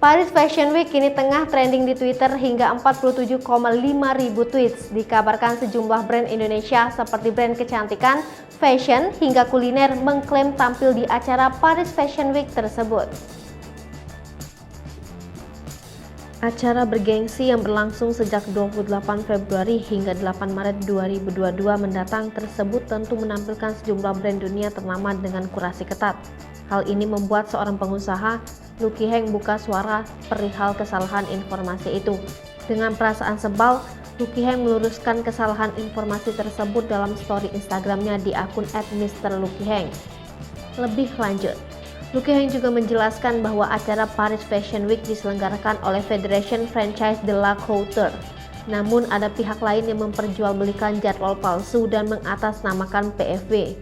Paris Fashion Week kini tengah trending di Twitter hingga 47,5 ribu tweets. Dikabarkan sejumlah brand Indonesia seperti brand kecantikan, fashion, hingga kuliner mengklaim tampil di acara Paris Fashion Week tersebut. Acara bergengsi yang berlangsung sejak 28 Februari hingga 8 Maret 2022 mendatang tersebut tentu menampilkan sejumlah brand dunia ternama dengan kurasi ketat. Hal ini membuat seorang pengusaha, Lucky Heng, buka suara perihal kesalahan informasi itu. Dengan perasaan sebal, Lucky Heng meluruskan kesalahan informasi tersebut dalam story Instagramnya di akun @mrluckyheng. Lebih lanjut, Lucky Heng juga menjelaskan bahwa acara Paris Fashion Week diselenggarakan oleh Federation Franchise de la Couture. Namun ada pihak lain yang memperjualbelikan jadwal palsu dan mengatasnamakan PFW.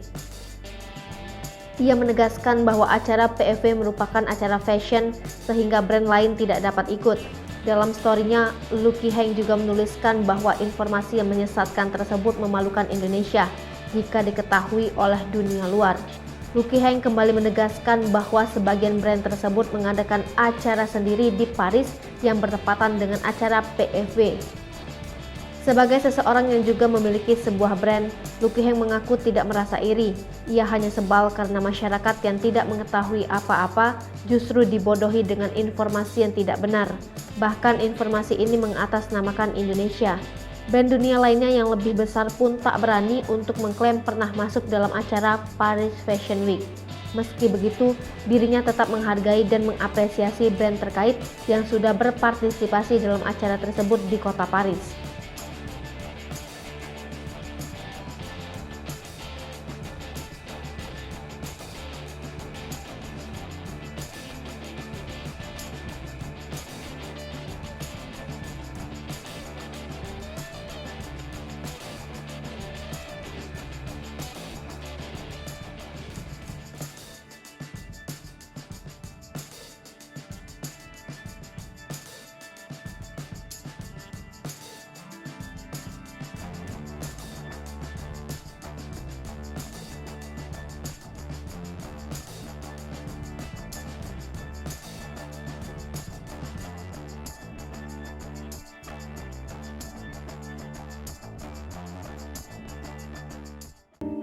Ia menegaskan bahwa acara PFW merupakan acara fashion sehingga brand lain tidak dapat ikut. Dalam story-nya, Lucky Heng juga menuliskan bahwa informasi yang menyesatkan tersebut memalukan Indonesia jika diketahui oleh dunia luar. Lucky Heng kembali menegaskan bahwa sebagian brand tersebut mengadakan acara sendiri di Paris yang bertepatan dengan acara PFW. Sebagai seseorang yang juga memiliki sebuah brand, Lucky Heng mengaku tidak merasa iri. Ia hanya sebal karena masyarakat yang tidak mengetahui apa-apa justru dibodohi dengan informasi yang tidak benar. Bahkan informasi ini mengatasnamakan Indonesia. Brand dunia lainnya yang lebih besar pun tak berani untuk mengklaim pernah masuk dalam acara Paris Fashion Week. Meski begitu, dirinya tetap menghargai dan mengapresiasi brand terkait yang sudah berpartisipasi dalam acara tersebut di kota Paris.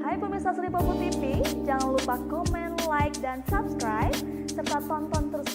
Hai pemirsa Sri Popo TV, jangan lupa komen, like, dan subscribe, serta tonton terus